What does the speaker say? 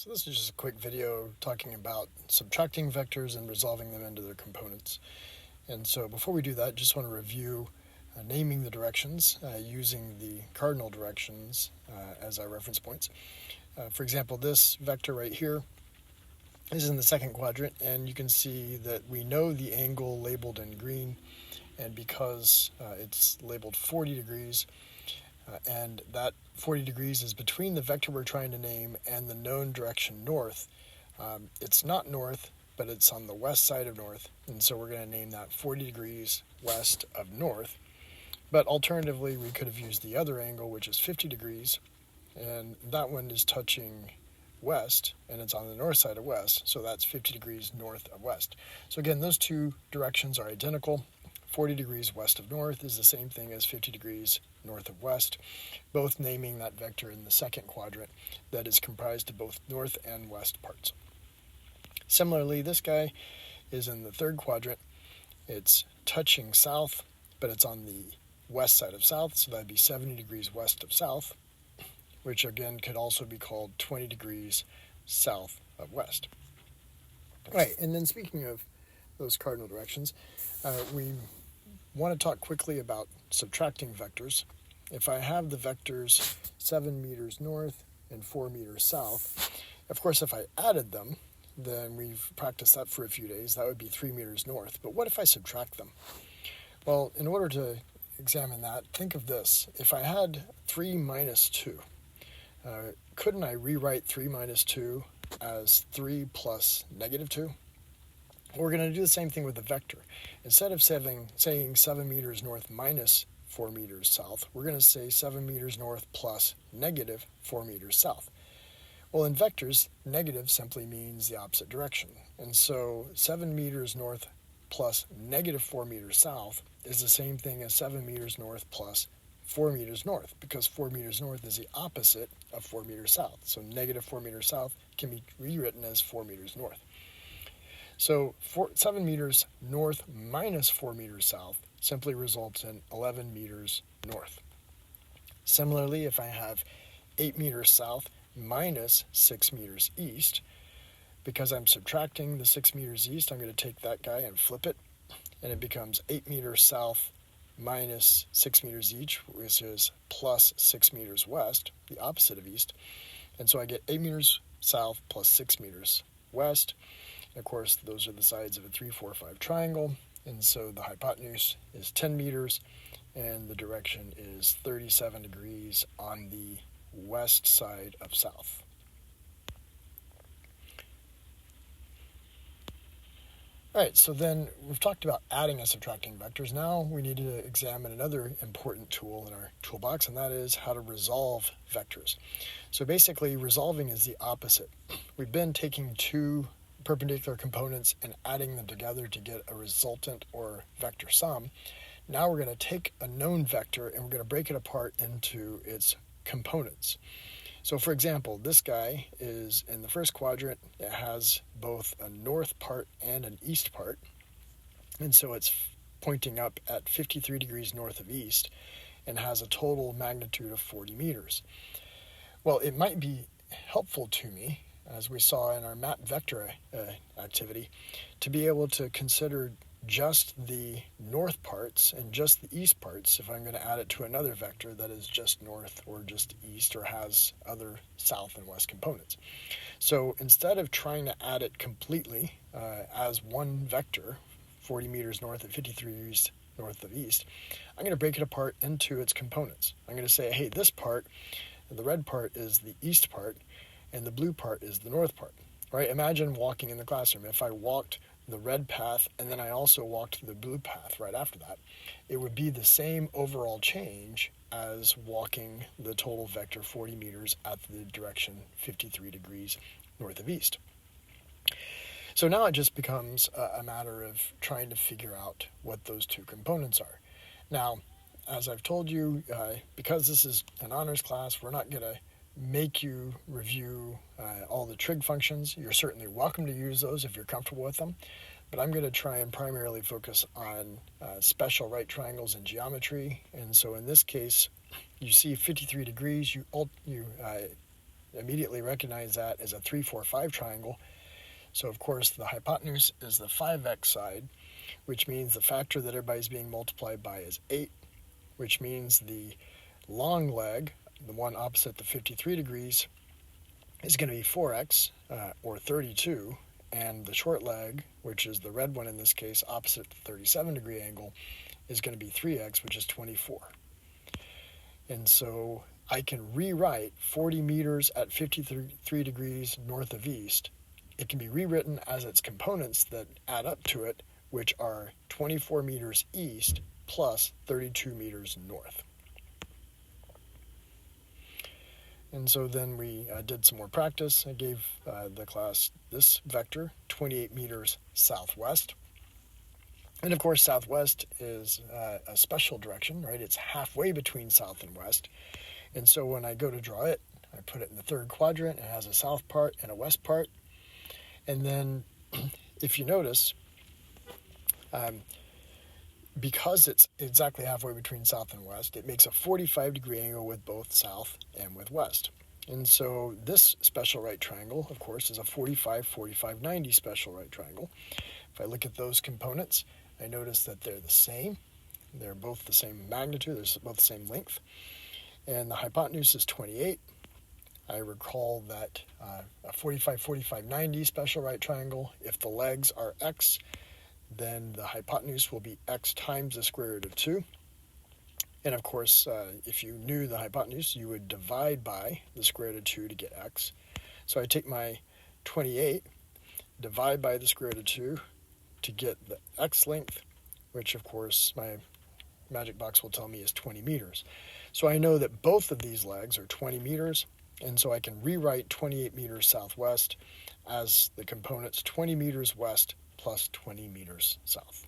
So this is just a quick video talking about subtracting vectors and resolving them into their components. And so before we do that, just want to review naming the directions using the cardinal directions as our reference points. For example, this vector right here is in the second quadrant, and you can see that we know the angle labeled in green, and because it's labeled 40 degrees, and that 40 degrees is between the vector we're trying to name and the known direction north. It's not north, but it's on the west side of north, and so we're going to name that 40 degrees west of north. But alternatively, we could have used the other angle, which is 50 degrees, and that one is touching west, and it's on the north side of west, so that's 50 degrees north of west. So again, those two directions are identical. 40 degrees west of north is the same thing as 50 degrees north of west, both naming that vector in the second quadrant that is comprised of both north and west parts. Similarly, this guy is in the third quadrant. It's touching south, but it's on the west side of south, so that'd be 70 degrees west of south, which again could also be called 20 degrees south of west. Right, and then speaking of those cardinal directions, we want to talk quickly about subtracting vectors. If I have the vectors 7 meters north and 4 meters south, of course if I added them, then we've practiced that for a few days, that would be 3 meters north. But what if I subtract them? Well, in order to examine that, think of this. If I had 3 minus 2, couldn't I rewrite 3 minus 2 as 3 plus negative 2? We're going to do the same thing with the vector. Instead of saying 7 meters north minus 4 meters south, we're going to say 7 meters north plus negative 4 meters south. Well, in vectors, negative simply means the opposite direction. And so 7 meters north plus negative 4 meters south is the same thing as 7 meters north plus 4 meters north, because 4 meters north is the opposite of 4 meters south. So negative 4 meters south can be rewritten as 4 meters north. So 7 meters north minus 4 meters south simply results in 11 meters north. Similarly, if I have 8 meters south minus 6 meters east, because I'm subtracting the 6 meters east, I'm going to take that guy and flip it, and it becomes 8 meters south minus 6 meters east, which is plus 6 meters west, the opposite of east. And so I get 8 meters south plus 6 meters west. And of course, those are the sides of a 3, 4, 5 triangle. And so the hypotenuse is 10 meters, and the direction is 37 degrees on the west side of south. All right, so then we've talked about adding and subtracting vectors. Now we need to examine another important tool in our toolbox, and that is how to resolve vectors. So basically, resolving is the opposite. We've been taking two perpendicular components and adding them together to get a resultant or vector sum. Now we're going to take a known vector and we're going to break it apart into its components. So for example, this guy is in the first quadrant. It has both a north part and an east part, and so it's pointing up at 53 degrees north of east and has a total magnitude of 40 meters. Well, it might be helpful to me, as we saw in our map vector activity, to be able to consider just the north parts and just the east parts if I'm going to add it to another vector that is just north or just east or has other south and west components. So instead of trying to add it completely as one vector, 40 meters north at 53 degrees north of east, I'm going to break it apart into its components. I'm going to say, hey, this part, the red part is the east part, and the blue part is the north part. Right? Imagine walking in the classroom. If I walked the red path and then I also walked the blue path right after that, it would be the same overall change as walking the total vector 40 meters at the direction 53 degrees north of east. So now it just becomes a matter of trying to figure out what those two components are. Now, as I've told you, because this is an honors class, we're not going to make you review all the trig functions. You're certainly welcome to use those if you're comfortable with them, but I'm going to try and primarily focus on special right triangles and geometry. And so in this case, you see 53 degrees, you immediately recognize that as a 3, 4, 5 triangle. So of course the hypotenuse is the 5x side, which means the factor that everybody's being multiplied by is 8, which means the long leg, the one opposite the 53 degrees, is going to be 4x, or 32, and the short leg, which is the red one in this case, opposite the 37-degree angle, is going to be 3x, which is 24. And so I can rewrite 40 meters at 53 degrees north of east. It can be rewritten as its components that add up to it, which are 24 meters east plus 32 meters north. And so then we did some more practice. I gave the class this vector, 28 meters southwest. And of course, southwest is a special direction, right? It's halfway between south and west. And so when I go to draw it, I put it in the third quadrant. It has a south part and a west part. And then if you notice, because it's exactly halfway between south and west, it makes a 45-degree angle with both south and with west. And so this special right triangle, of course, is a 45, 45, 90 special right triangle. If I look at those components, I notice that they're the same. They're both the same magnitude. They're both the same length. And the hypotenuse is 28. I recall that a 45, 45, 90 special right triangle, if the legs are x, then the hypotenuse will be x times the square root of 2. And of course, if you knew the hypotenuse, you would divide by the square root of 2 to get x. So I take my 28, divide by the square root of 2 to get the x length, which of course my magic box will tell me is 20 meters. So I know that both of these legs are 20 meters, and so I can rewrite 28 meters southwest as the components 20 meters west plus 20 meters south.